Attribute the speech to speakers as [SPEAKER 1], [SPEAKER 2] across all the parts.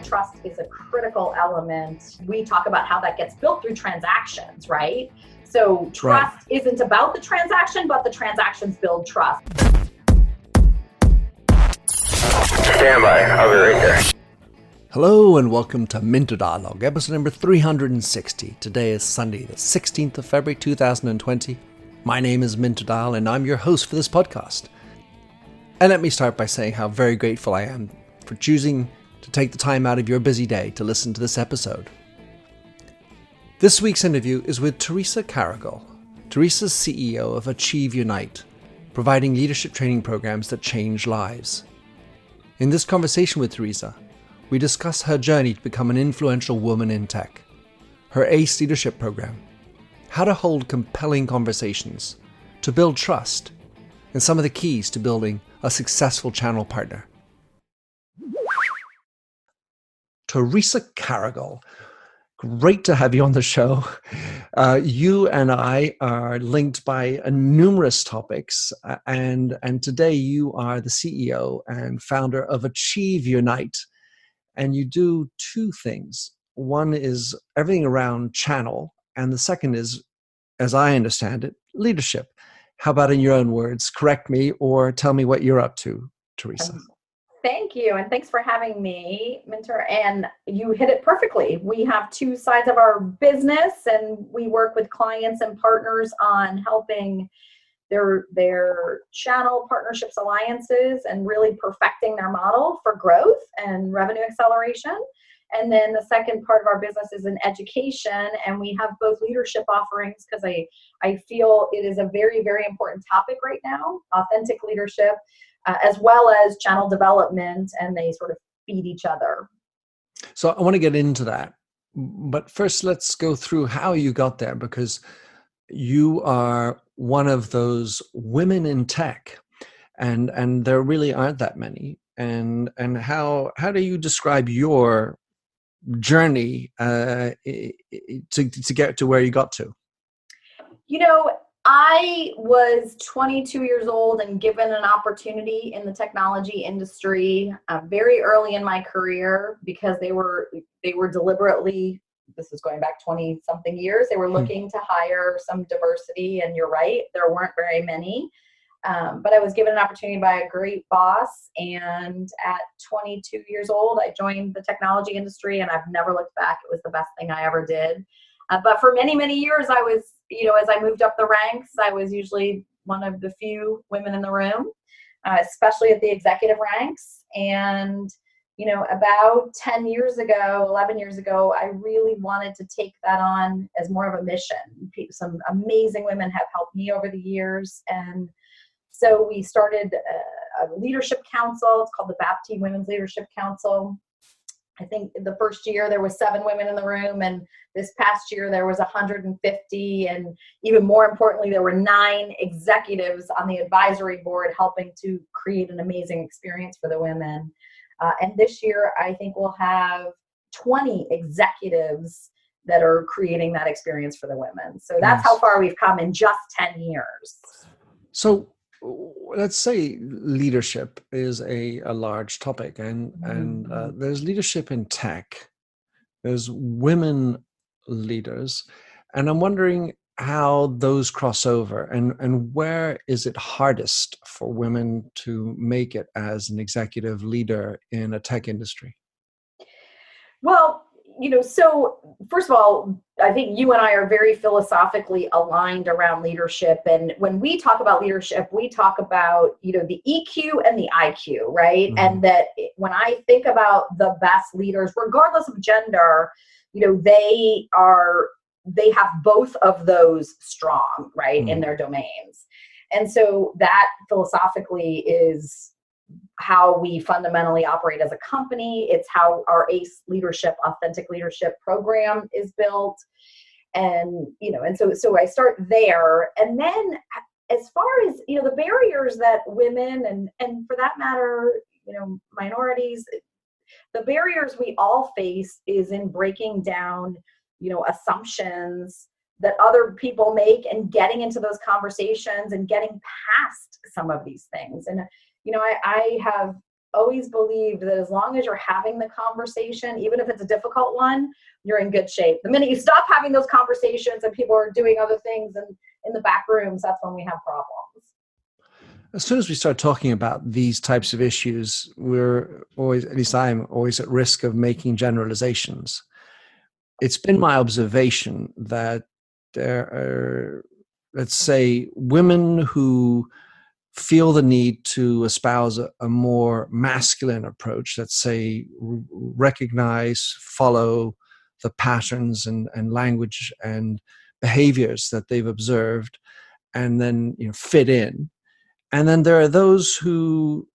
[SPEAKER 1] Trust is a critical element. We talk about how that gets built through transactions, right? So trust isn't about the transaction, but the transactions build trust.
[SPEAKER 2] Stand by, I'll be right there.
[SPEAKER 3] Hello and welcome to Minter Dialogue, episode number 360. Today is Sunday, the 16th of February 2020. My name is Minter Dial and I'm your host for this podcast. And let me start by saying how very grateful I am for choosing to take the time out of your busy day to listen to this episode. This week's interview is with Theresa Caragol. Theresa's CEO of AchieveUnite, providing leadership training programs that change lives. In this conversation with Theresa, we discuss her journey to become an influential woman in tech, her ACE leadership program, how to hold compelling conversations, to build trust, and some of the keys to building a successful channel partner. Theresa Caragol, great to have you on the show. You and I are linked by numerous topics, and today you are the CEO and founder of AchieveUnite, and you do two things. One is everything around channel, and the second is, as I understand it, leadership. How about in your own words? Correct me or tell me what you're up to, Theresa.
[SPEAKER 1] Thank you, and thanks for having me, Minter. And you hit it perfectly. We have two sides of our business, and we work with clients and partners on helping their channel partnerships, alliances, and really perfecting their model for growth and revenue acceleration. And then the second part of our business is in education, and we have both leadership offerings because I feel it is a very, very important topic right now, authentic leadership, as well as channel development, and they sort of feed each other.
[SPEAKER 3] So I want to get into that. But first, let's go through how you got there, because you are one of those women in tech, and there really aren't that many. And how do you describe your journey to get to where you got to?
[SPEAKER 1] You know, I was 22 years old and given an opportunity in the technology industry very early in my career, because they were deliberately, this is going back 20 something years, they were looking to hire some diversity, and you're right, there weren't very many. But I was given an opportunity by a great boss, and at 22 years old, I joined the technology industry, and I've never looked back. It was the best thing I ever did. But for many, many years, I was, as I moved up the ranks, I was usually one of the few women in the room, especially at the executive ranks. And, about 10 years ago, 11 years ago, I really wanted to take that on as more of a mission. Some amazing women have helped me over the years. And so we started a leadership council. It's called the Baptiste Women's Leadership Council. I think the first year there was 7 women in the room, and this past year there was 150, and even more importantly, there were 9 executives on the advisory board helping to create an amazing experience for the women. And this year, I think we'll have 20 executives that are creating that experience for the women. So that's how far we've come in just 10 years.
[SPEAKER 3] So let's say leadership is a large topic, and there's leadership in tech, there's women leaders, and I'm wondering how those cross over, and where is it hardest for women to make it as an executive leader in a tech industry?
[SPEAKER 1] Well, so first of all, I think you and I are very philosophically aligned around leadership. And when we talk about leadership, we talk about, the EQ and the IQ, right? Mm-hmm. And that when I think about the best leaders, regardless of gender, they have both of those strong, right, in their domains. And so that philosophically is how we fundamentally operate as a company. It's how our ACE leadership, authentic leadership program is built. And, so I start there. And then as far as, the barriers that women and for that matter, minorities, the barriers we all face is in breaking down, assumptions that other people make, and getting into those conversations and getting past some of these things. And, I have always believed that as long as you're having the conversation, even if it's a difficult one, you're in good shape. The minute you stop having those conversations and people are doing other things and in the back rooms, that's when we have problems.
[SPEAKER 3] As soon as we start talking about these types of issues, we're always, at least I'm always at risk of making generalizations. It's been my observation that there are, let's say, women who feel the need to espouse a more masculine approach, let's say recognize, follow the patterns and language and behaviors that they've observed, and then fit in. And then there are those who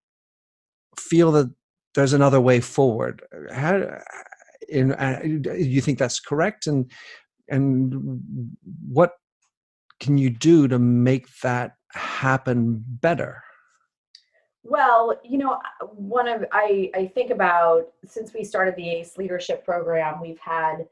[SPEAKER 3] feel that there's another way forward. Do you think that's correct? And what can you do to make that happen better?
[SPEAKER 1] Well, I think about, since we started the ACE leadership program, we've had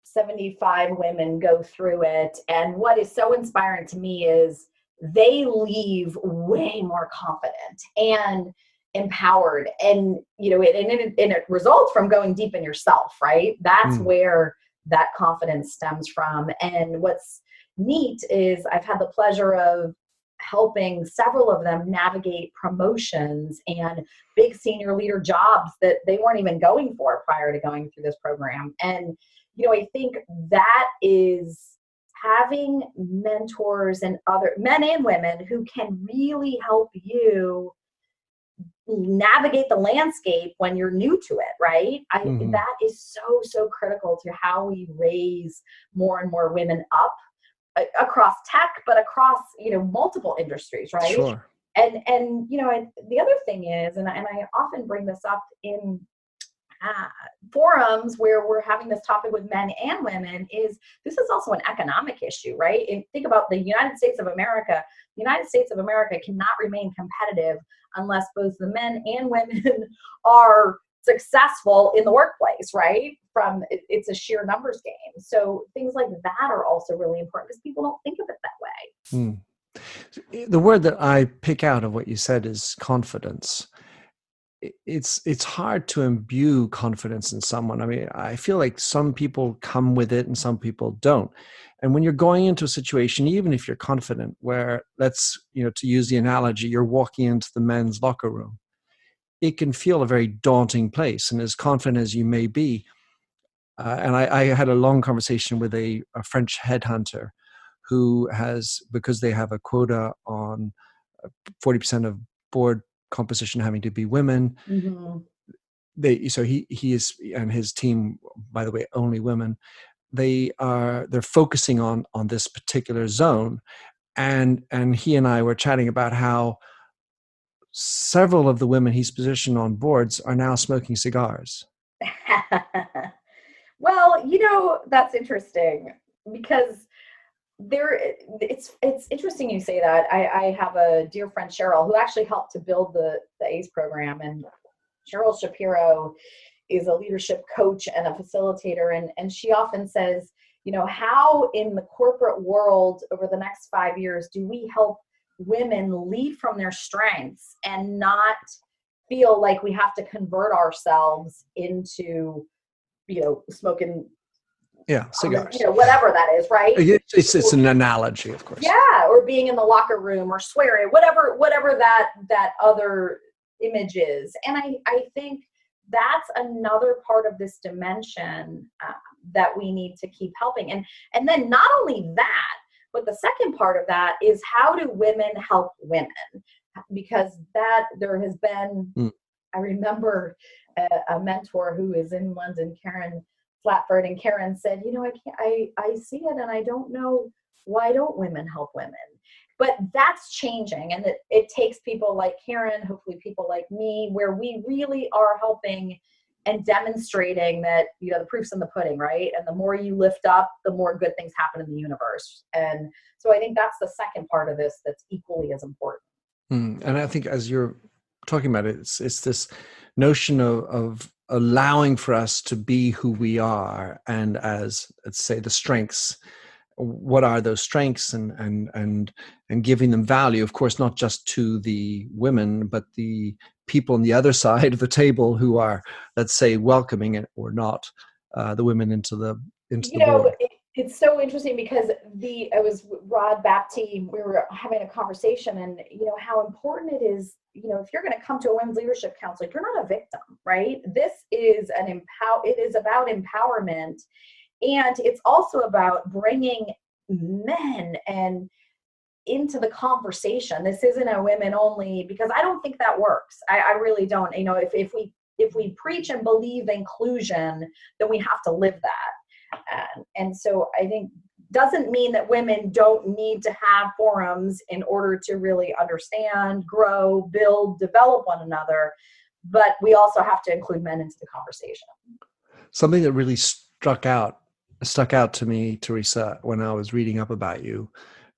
[SPEAKER 1] 75 women go through it. And what is so inspiring to me is they leave way more confident and empowered. And, it results from going deep in yourself, right? That's where that confidence stems from. And what's neat is I've had the pleasure of helping several of them navigate promotions and big senior leader jobs that they weren't even going for prior to going through this program. And, I think that is having mentors and other men and women who can really help you navigate the landscape when you're new to it, right? That is so, so critical to how we raise more and more women up across tech, but across, multiple industries, right?
[SPEAKER 3] Sure.
[SPEAKER 1] And the other thing is, and I often bring this up in forums where we're having this topic with men and women, is this is also an economic issue, right? And think about the United States of America. The United States of America cannot remain competitive unless both the men and women are successful in the workplace, right? It's a sheer numbers game. So things like that are also really important because people don't think of it that
[SPEAKER 3] way. The word that I pick out of what you said is confidence. It's hard to imbue confidence in someone. I mean, I feel like some people come with it and some people don't. And when you're going into a situation, even if you're confident, where to use the analogy, you're walking into the men's locker room, it can feel a very daunting place. And as confident as you may be, and I had a long conversation with a French headhunter who has, because they have a quota on 40% of board composition having to be women. So he is, and his team, by the way, only women. They're focusing on this particular zone, and he and I were chatting about how several of the women he's positioned on boards are now smoking cigars.
[SPEAKER 1] Well, that's interesting because it's interesting you say that. I have a dear friend, Cheryl, who actually helped to build the ACE program. And Cheryl Shapiro is a leadership coach and a facilitator. And she often says, how in the corporate world over the next 5 years do we help women lead from their strengths and not feel like we have to convert ourselves into, smoking
[SPEAKER 3] cigars,
[SPEAKER 1] whatever that is, right?
[SPEAKER 3] It's an analogy, of course.
[SPEAKER 1] Yeah, or being in the locker room or swearing, whatever that other image is. And I think that's another part of this dimension that we need to keep helping. And then not only that, but the second part of that is, how do women help women? Because there has been, I remember a mentor who is in London, Karen Flatford, and Karen said, I see it and I don't know, why don't women help women? But that's changing, and it takes people like Karen, hopefully people like me, where we really are helping and demonstrating that, the proof's in the pudding, right? And the more you lift up, the more good things happen in the universe. And so I think that's the second part of this that's equally as important.
[SPEAKER 3] And I think as you're talking about it, it's this notion of allowing for us to be who we are, and as, let's say, the strengths what are those strengths, and giving them value, of course, not just to the women, but the people on the other side of the table who are, let's say, welcoming it or not, the women into the board.
[SPEAKER 1] It's so interesting because it was Rod Baptiste, we were having a conversation, and how important it is, if you're going to come to a women's leadership council, you're not a victim, right? This is it is about empowerment, and it's also about bringing men and into the conversation. This isn't a women only, because I don't think that works. I really don't. If we preach and believe inclusion, then we have to live that. And so I think doesn't mean that women don't need to have forums in order to really understand, grow, build, develop one another, but we also have to include men into the conversation.
[SPEAKER 3] Something that really stuck out to me, Theresa, when I was reading up about you.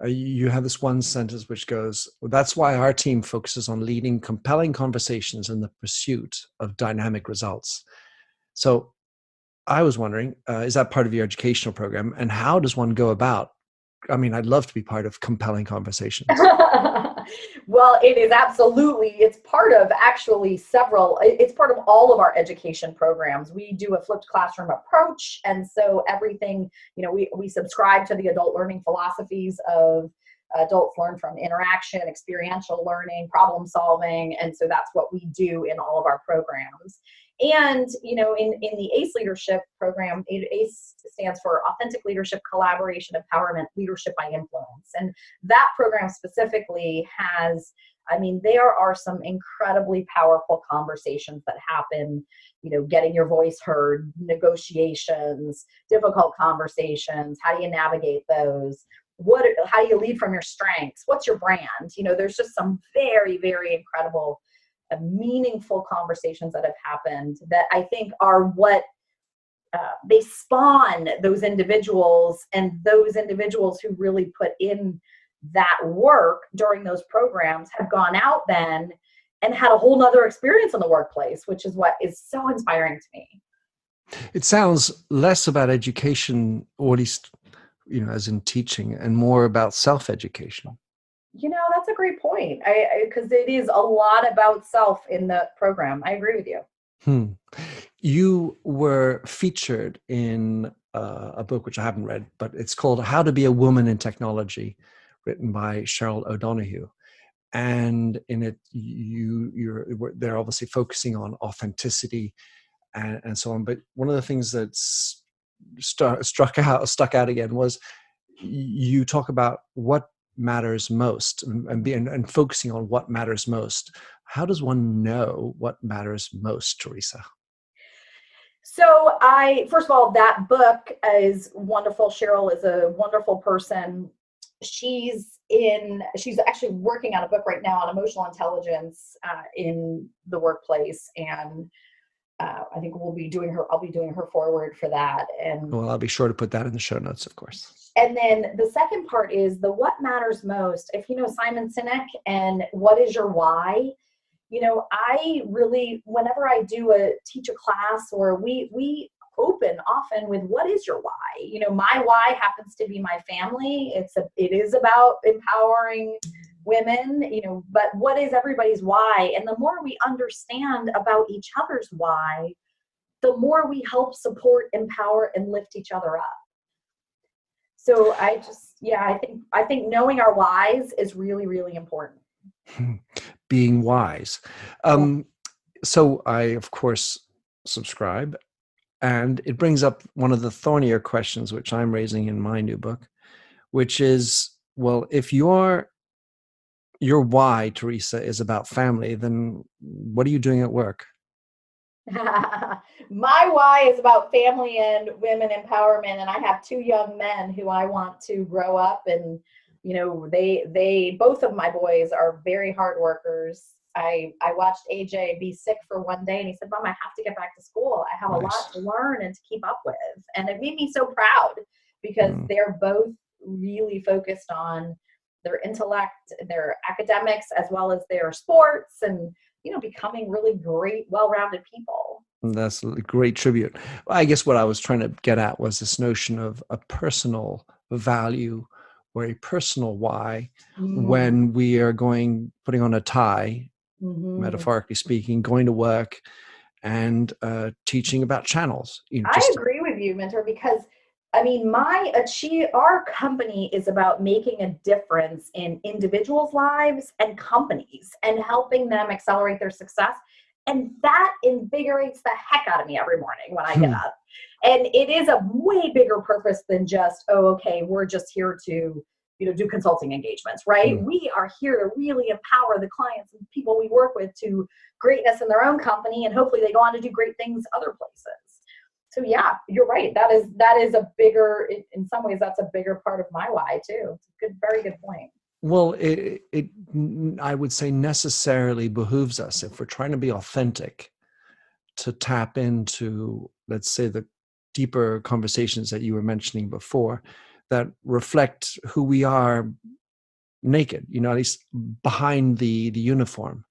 [SPEAKER 3] You have this one sentence which goes, "Well, that's why our team focuses on leading compelling conversations in the pursuit of dynamic results." So I was wondering, is that part of your educational program? And how does one go about? I mean, I'd love to be part of compelling conversations.
[SPEAKER 1] Well, it is absolutely. It's part of it's part of all of our education programs. We do a flipped classroom approach. And so everything, we subscribe to the adult learning philosophies of adults learn from interaction, experiential learning, problem solving. And so that's what we do in all of our programs. And, in the ACE leadership program, ACE stands for Authentic Leadership, Collaboration, Empowerment, Leadership by Influence. And that program specifically there are some incredibly powerful conversations that happen, getting your voice heard, negotiations, difficult conversations. How do you navigate those? How do you lead from your strengths? What's your brand? There's just some very, very incredible meaningful conversations that have happened that I think are what they spawn those individuals, and those individuals who really put in that work during those programs have gone out then and had a whole nother experience in the workplace, which is what is so inspiring to me.
[SPEAKER 3] It sounds less about education, or at least, as in teaching, and more about self-education.
[SPEAKER 1] That's a great point. Because it is a lot about self in the program. I agree with you.
[SPEAKER 3] You were featured in a book which I haven't read, but it's called "How to Be a Woman in Technology," written by Cheryl O'Donoghue. And in it, they're obviously focusing on authenticity and so on. But one of the things that's stuck out again was you talk about what matters most, and focusing on what matters most. How does one know what matters most, Theresa?
[SPEAKER 1] So first of all, that book is wonderful. Cheryl is a wonderful person. She's actually working on a book right now on emotional intelligence in the workplace. And I think I'll be doing her forward for that. And
[SPEAKER 3] well, I'll be sure to put that in the show notes, of course.
[SPEAKER 1] And then the second part is the what matters most. If you know Simon Sinek and what is your why, I really, whenever I teach a class, or we open often with what is your why? My why happens to be my family. It is about empowering women, but what is everybody's why? And the more we understand about each other's why, the more we help support, empower, and lift each other up. So I think knowing our whys is really, really important.
[SPEAKER 3] Being wise. So I, of course, subscribe, and it brings up one of the thornier questions which I'm raising in my new book, which is, well, if your why, Theresa, is about family, then what are you doing at work?
[SPEAKER 1] My why is about family and women empowerment, and I have two young men who I want to grow up, and they both of my boys are very hard workers. I watched AJ be sick for one day, and he said, "Mom, I have to get back to school. I have a lot to learn and to keep up with." And it made me so proud, because they're both really focused on their intellect, their academics, as well as their sports, and becoming really great, well-rounded people.
[SPEAKER 3] That's a great tribute. I guess what I was trying to get at was this notion of a personal value or a personal why
[SPEAKER 1] Mm.
[SPEAKER 3] when we are putting on a tie,
[SPEAKER 1] Mhm.
[SPEAKER 3] metaphorically speaking, going to work and teaching about channels.
[SPEAKER 1] I agree with you, Mentor, because I mean, our company is about making a difference in individuals' lives and companies and helping them accelerate their success. And that invigorates the heck out of me every morning when I get
[SPEAKER 3] Hmm.
[SPEAKER 1] up. And it is a way bigger purpose than just, oh, okay, we're just here to, do consulting engagements, right?
[SPEAKER 3] Hmm.
[SPEAKER 1] We are here to really empower the clients and people we work with to greatness in their own company, and hopefully they go on to do great things other places. So yeah, you're right. That is a bigger, in some ways, that's a bigger part of my why too. It's a very good point.
[SPEAKER 3] Well, it I would say necessarily behooves us, if we're trying to be authentic, to tap into, let's say, the deeper conversations that you were mentioning before that reflect who we are naked, at least behind the uniform.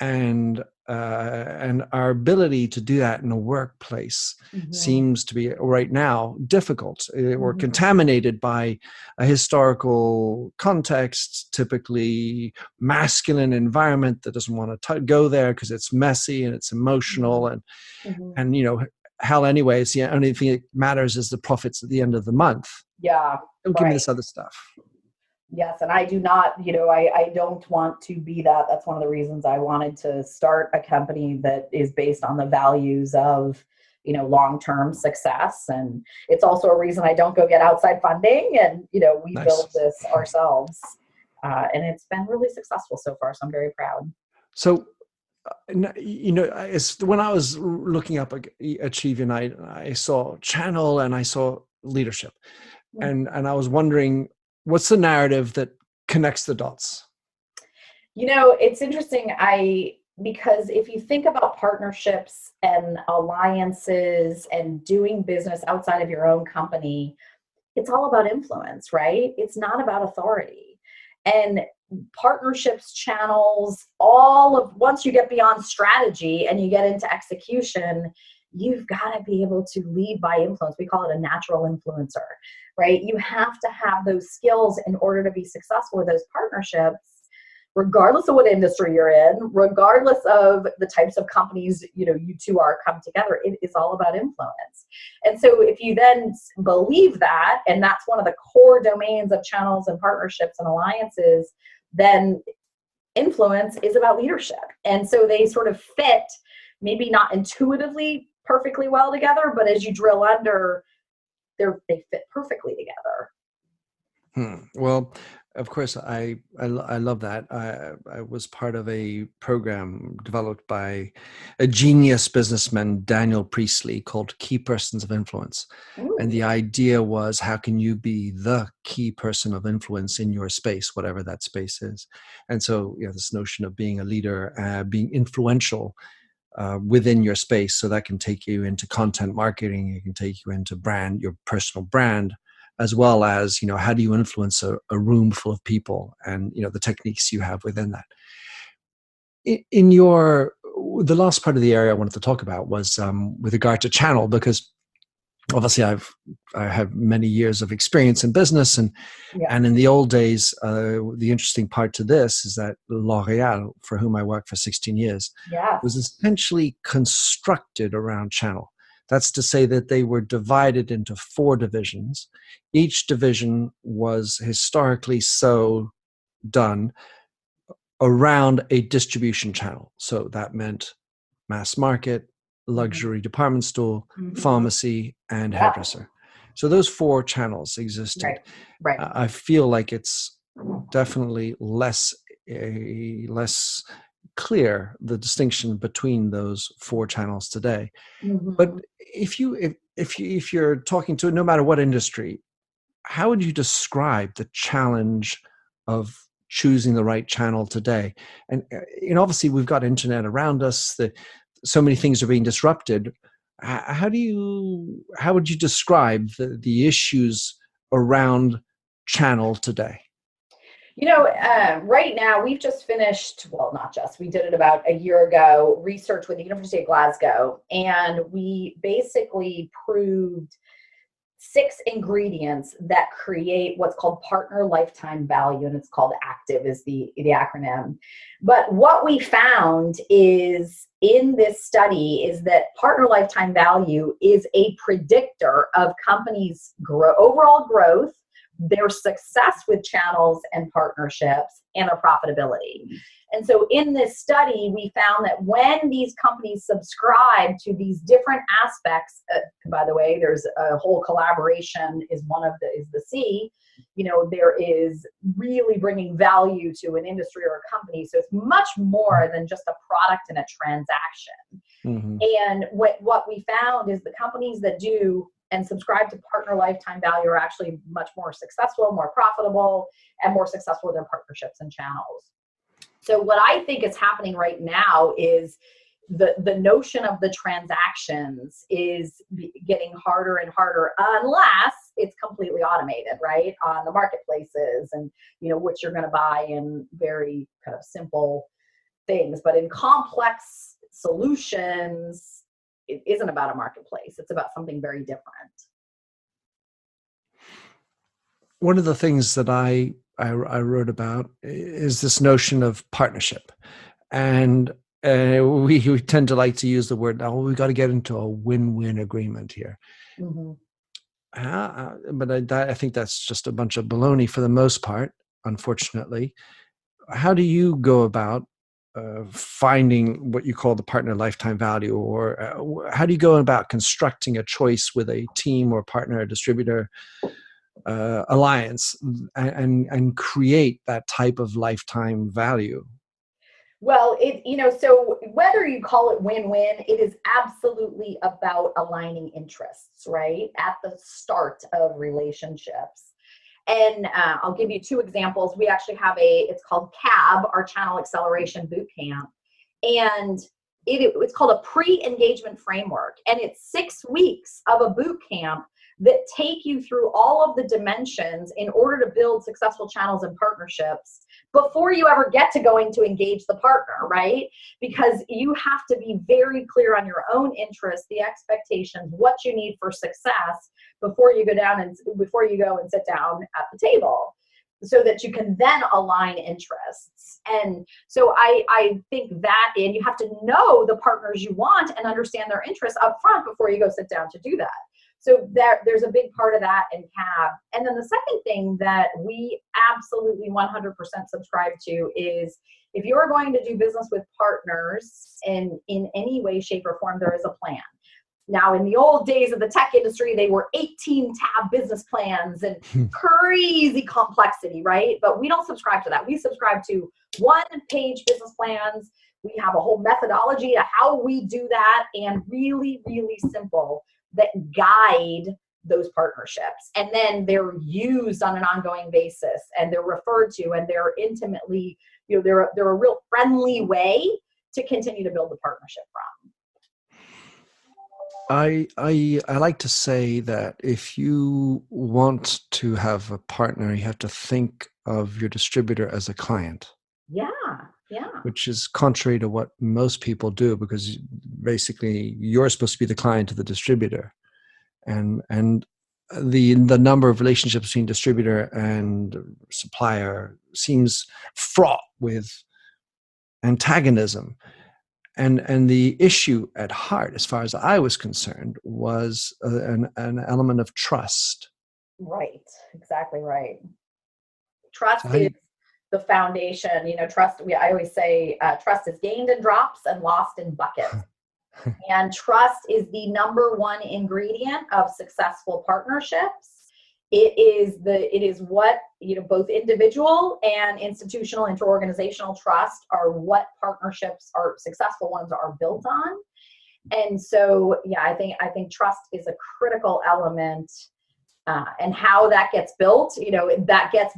[SPEAKER 3] And our ability to do that in a workplace
[SPEAKER 1] Mm-hmm.
[SPEAKER 3] seems to be right now difficult. We're
[SPEAKER 1] Mm-hmm.
[SPEAKER 3] contaminated by a historical context, typically masculine environment that doesn't want to go there because it's messy and it's emotional,
[SPEAKER 1] Mm-hmm.
[SPEAKER 3] and hell, anyways, the only thing that matters is the profits at the end of the month.
[SPEAKER 1] Yeah,
[SPEAKER 3] Don't give me
[SPEAKER 1] right.
[SPEAKER 3] this other stuff.
[SPEAKER 1] Yes, and I do not, I don't want to be that. That's one of the reasons I wanted to start a company that is based on the values of, long-term success. And it's also a reason I don't go get outside funding. And, we
[SPEAKER 3] Nice.
[SPEAKER 1] build this ourselves. And it's been really successful so far. So I'm very proud.
[SPEAKER 3] So, it's when I was looking up AchieveUnite, I saw channel and I saw leadership, and I was wondering, what's the narrative that connects the dots?
[SPEAKER 1] It's interesting. Because if you think about partnerships and alliances and doing business outside of your own company, it's all about influence, right? It's not about authority. And partnerships, channels, once you get beyond strategy and you get into execution, you've got to be able to lead by influence. We call it a natural influencer, right? You have to have those skills in order to be successful with those partnerships, regardless of what industry you're in, regardless of the types of companies, you two are come together. It is all about influence. And so if you then believe that, and that's one of the core domains of channels and partnerships and alliances, then influence is about leadership. And so they sort of fit, maybe not intuitively perfectly well together, but as you drill under, they fit perfectly together.
[SPEAKER 3] Well, of course, I love that. I was part of a program developed by a genius businessman, Daniel Priestley, called Key Persons of Influence. And
[SPEAKER 1] Ooh.
[SPEAKER 3] the idea was, how can you be the key person of influence in your space, whatever that space is? And so, this notion of being a leader, being influential within your space. So that can take you into content marketing, it can take you into your personal brand, as well as, how do you influence a room full of people, and, the techniques you have within that. In the last part of the area I wanted to talk about was with regard to channel, because obviously I have many years of experience in business, and
[SPEAKER 1] Yeah.
[SPEAKER 3] in the old days, the interesting part to this is that L'Oréal, for whom I worked for 16 years,
[SPEAKER 1] Yes.
[SPEAKER 3] was essentially constructed around channel. That's to say that they were divided into 4 divisions. Each division was historically so done around a distribution channel. So that meant mass market,
[SPEAKER 1] Mhm.
[SPEAKER 3] luxury department store,
[SPEAKER 1] Mhm.
[SPEAKER 3] pharmacy, and
[SPEAKER 1] Yeah.
[SPEAKER 3] hairdresser. So those 4 channels existed.
[SPEAKER 1] Right. Right.
[SPEAKER 3] I feel like it's definitely less clear, the distinction between those 4 channels today. But
[SPEAKER 1] Mhm.
[SPEAKER 3] if you're talking to, no matter what industry, how would you describe the challenge of choosing the right channel today? And obviously we've got internet around us, so many things are being disrupted. How would you describe the issues around channel today?
[SPEAKER 1] Right now we've just finished, well, not just, we did it about a year ago, research with the University of Glasgow, and we basically proved 6 ingredients that create what's called partner lifetime value, and it's called ACTIVE is the acronym. But what we found is in this study is that partner lifetime value is a predictor of companies' overall growth, their success with channels and partnerships, and their profitability. And so in this study, we found that when these companies subscribe to these different aspects, by the way, there's a whole collaboration is the C, there is really bringing value to an industry or a company. So it's much more than just a product and a transaction. Mm-hmm. And what we found is the companies that do and subscribe to partner lifetime value are actually much more successful, more profitable, and more successful with their partnerships and channels. So what I think is happening right now is the notion of the transactions is getting harder and harder unless it's completely automated, right? On the marketplaces and, what you're going to buy in very kind of simple things. But in complex solutions, it isn't about a marketplace. It's about something very different.
[SPEAKER 3] One of the things that I wrote about is this notion of partnership. And we tend to like to use the word, we got to get into a win-win agreement here. Mm-hmm. But I think that's just a bunch of baloney for the most part, unfortunately. How do you go about finding what you call the partner lifetime value, or how do you go about constructing a choice with a team or partner or distributor alliance and create that type of lifetime value?
[SPEAKER 1] Well, so whether you call it win-win, it is absolutely about aligning interests, right? At the start of relationships. And I'll give you 2 examples. We actually have it's called CAB, our Channel Acceleration Bootcamp. And it's called a pre-engagement framework. And it's 6 weeks of a boot camp that take you through all of the dimensions in order to build successful channels and partnerships before you ever get to going to engage the partner, right? Because you have to be very clear on your own interests, the expectations, what you need for success before you go and sit down at the table, so that you can then align interests. And so I think that you have to know the partners you want and understand their interests up front before you go sit down to do that. So there's a big part of that in CAB. And then the second thing that we absolutely 100% subscribe to is if you're going to do business with partners in any way, shape, or form, there is a plan. Now, in the old days of the tech industry, they were 18-tab business plans and crazy complexity, right? But we don't subscribe to that. We subscribe to 1-page business plans. We have a whole methodology of how we do that, and really, really simple, that guide those partnerships. And then they're used on an ongoing basis, and they're referred to, and they're intimately, they're a real friendly way to continue to build the partnership from.
[SPEAKER 3] I like to say that if you want to have a partner, you have to think of your distributor as a client.
[SPEAKER 1] Yeah.
[SPEAKER 3] Which is contrary to what most people do, because basically you're supposed to be the client of the distributor, and the number of relationships between distributor and supplier seems fraught with antagonism. And the issue at heart, as far as I was concerned, was an element of trust.
[SPEAKER 1] Right. Exactly right. Trust is the foundation. Trust, I always say trust is gained in drops and lost in buckets. And trust is the number 1 ingredient of successful partnerships. It is what, both individual and institutional, interorganizational trust are what partnerships are successful ones are built on. And so, I think trust is a critical element. And how that gets built,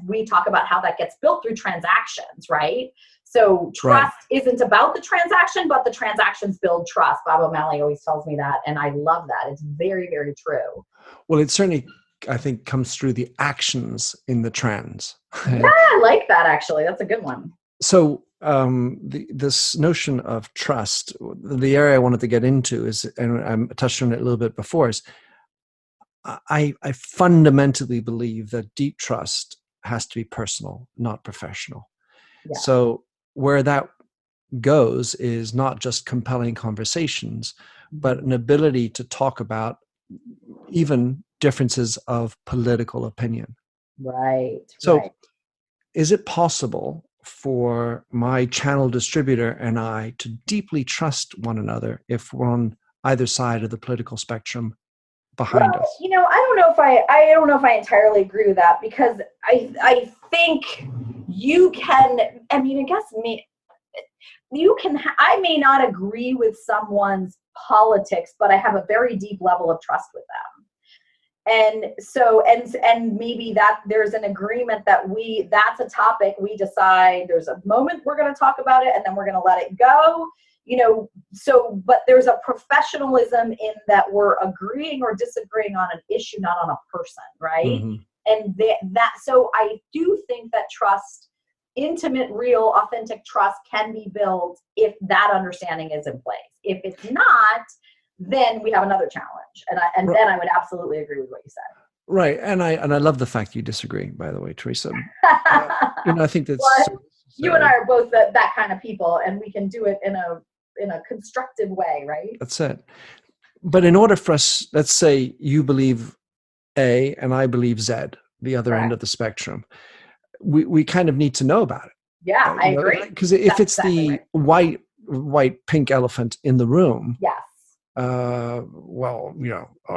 [SPEAKER 1] we talk about how that gets built through transactions, right? So trust isn't about the transaction, but the transactions build trust. Bob O'Malley always tells me that, and I love that. It's very, very true.
[SPEAKER 3] Well, it certainly, I think, comes through the actions in the trans.
[SPEAKER 1] Yeah, I like that, actually. That's a good one.
[SPEAKER 3] So this notion of trust, the area I wanted to get into is, and I touched on it a little bit before, is I fundamentally believe that deep trust has to be personal, not professional.
[SPEAKER 1] Yeah.
[SPEAKER 3] So where that goes is not just compelling conversations, but an ability to talk about even differences of political opinion.
[SPEAKER 1] Right.
[SPEAKER 3] So
[SPEAKER 1] Right.
[SPEAKER 3] is it possible for my channel distributor and I to deeply trust one another if we're on either side of the political spectrum behind us?
[SPEAKER 1] I don't know if I entirely agree with that, because I think you can, I mean, I guess I may not agree with someone's politics, but I have a very deep level of trust with them. And so, and maybe that there's an agreement that that's a topic we decide there's a moment we're going to talk about it and then we're going to let it go, so, but there's a professionalism in that we're agreeing or disagreeing on an issue, not on a person. Right.
[SPEAKER 3] Mm-hmm.
[SPEAKER 1] And so I do think that trust, intimate, real, authentic trust, can be built if that understanding is in place. If it's not, then we have another challenge. And then I would absolutely agree with what you said.
[SPEAKER 3] Right. And I love the fact you disagree, by the way, Theresa. I think that's...
[SPEAKER 1] Well, you and I are both that kind of people, and we can do it in a constructive way, right?
[SPEAKER 3] That's it. But in order for us, let's say you believe A and I believe Z, the other end of the spectrum, we kind of need to know about it.
[SPEAKER 1] Yeah, I agree.
[SPEAKER 3] Because if it's the white pink elephant in the room,
[SPEAKER 1] yes.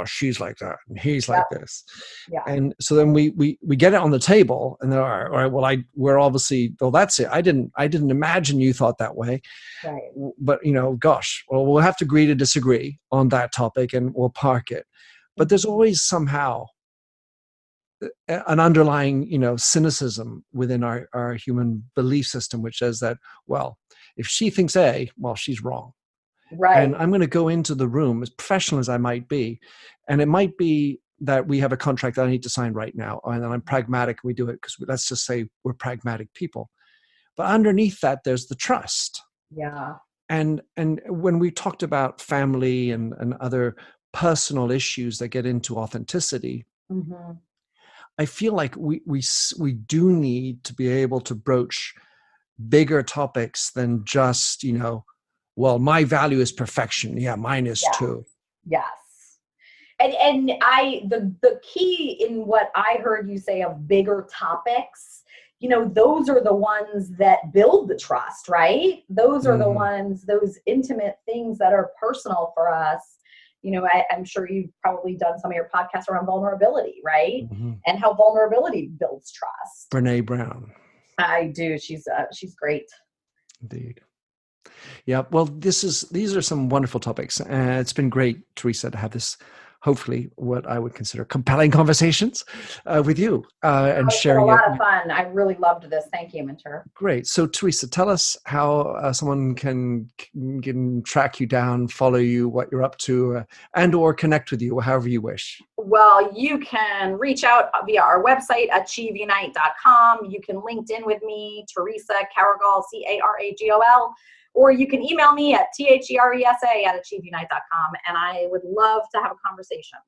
[SPEAKER 3] She's like that and he's like this.
[SPEAKER 1] Yeah.
[SPEAKER 3] And so then we get it on the table, and then, all right, well, we're obviously, well, that's it. I didn't imagine you thought that way. Right. But, we'll have to agree to disagree on that topic and we'll park it. But there's always somehow an underlying, cynicism within our human belief system, which says that, well, if she thinks A, well, she's wrong. Right. And I'm going to go into the room, as professional as I might be, and it might be that we have a contract that I need to sign right now, and then I'm pragmatic. We do it because let's just say we're pragmatic people. But underneath that, there's the trust.
[SPEAKER 1] Yeah.
[SPEAKER 3] And when we talked about family and other personal issues that get into authenticity, mm-hmm. I feel like we do need to be able to broach bigger topics than just, well, my value is perfection. Yeah, mine is too.
[SPEAKER 1] Yes. And the key in what I heard you say of bigger topics, those are the ones that build the trust, right? Those are the ones, those intimate things that are personal for us. I'm sure you've probably done some of your podcasts around vulnerability, right? Mm-hmm. And how vulnerability builds trust.
[SPEAKER 3] Brene Brown.
[SPEAKER 1] I do. She's great.
[SPEAKER 3] Indeed. Yeah. Well, these are some wonderful topics. It's been great, Theresa, to have this, hopefully, what I would consider compelling conversations with you and sharing.
[SPEAKER 1] It's been a lot of fun. I really loved this. Thank you, Mentor.
[SPEAKER 3] Great. So, Theresa, tell us how someone can track you down, follow you, what you're up to, and or connect with you, however you wish.
[SPEAKER 1] Well, you can reach out via our website, AchieveUnite.com. You can LinkedIn with me, Theresa Caragol, Caragol. Or you can email me at theresa@achieveunite.com, and I would love to have a conversation.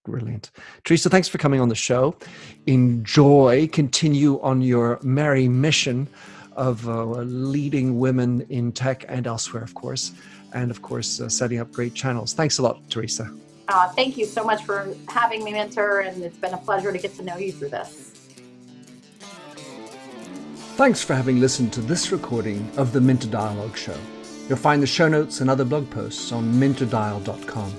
[SPEAKER 3] Brilliant. Theresa, thanks for coming on the show. Continue on your merry mission of leading women in tech and elsewhere, of course, and of course, setting up great channels. Thanks a lot, Theresa.
[SPEAKER 1] Thank you so much for having me, Mentor, and it's been a pleasure to get to know you through this.
[SPEAKER 3] Thanks for having listened to this recording of the Minter Dialogue Show. You'll find the show notes and other blog posts on minterdial.com.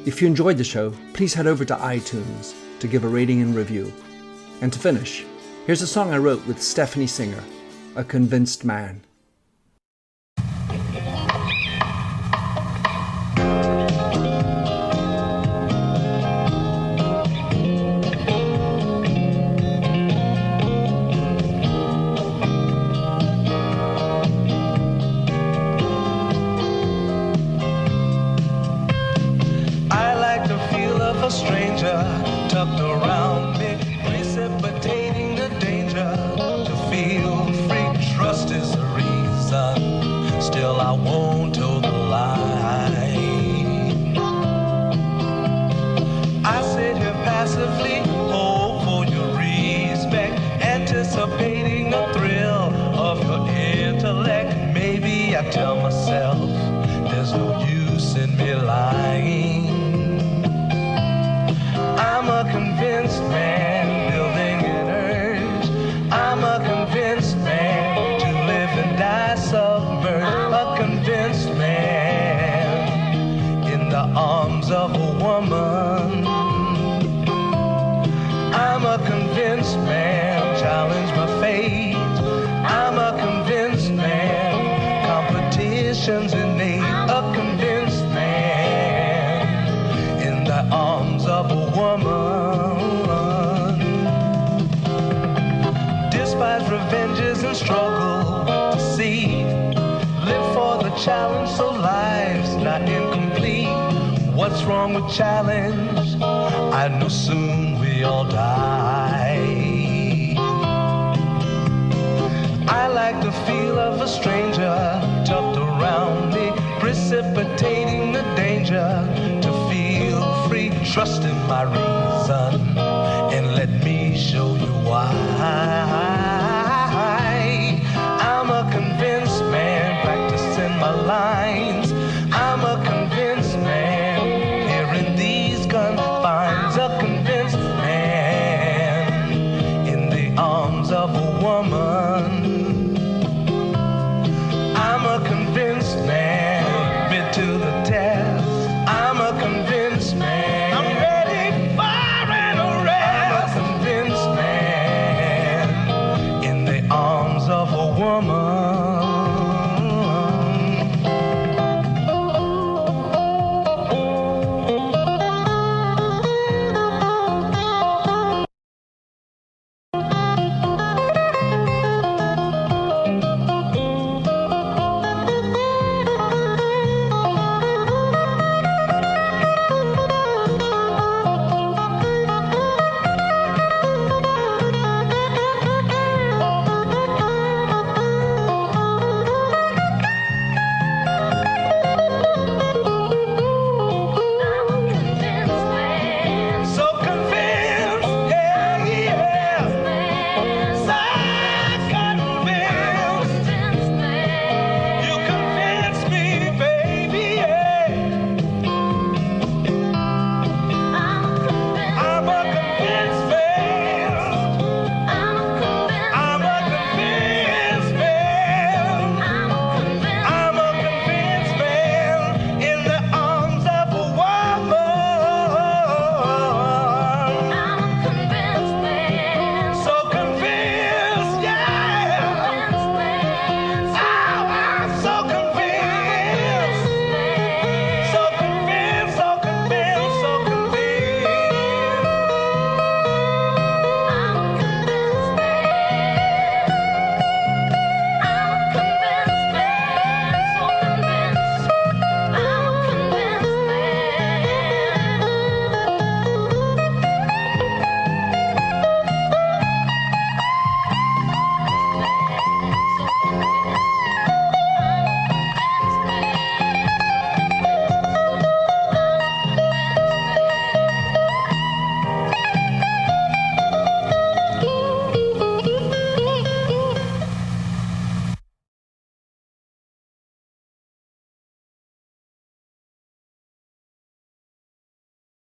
[SPEAKER 3] If you enjoyed the show, please head over to iTunes to give a rating and review. And to finish, here's a song I wrote with Stephanie Singer, A Convinced Man.
[SPEAKER 4] A stranger tucked around me, precipitating the danger. To feel free, trust is the reason. Still, I won't toe the line. I sit here tell myself there's no use in me lying. I'm a convinced man building an urge. I'm a convinced man to live and die submerged. A convinced man in the arms of a woman. I'm a convinced man, challenge my fate. I'm a convinced man, competition's innate. A convinced man in the arms of a woman. Despise revenges and struggle to see. Live for the challenge so life's not incomplete. What's wrong with challenge? I know soon we all die. I like the feel of a stranger tucked around me, precipitating the danger to feel free, trust in my reason.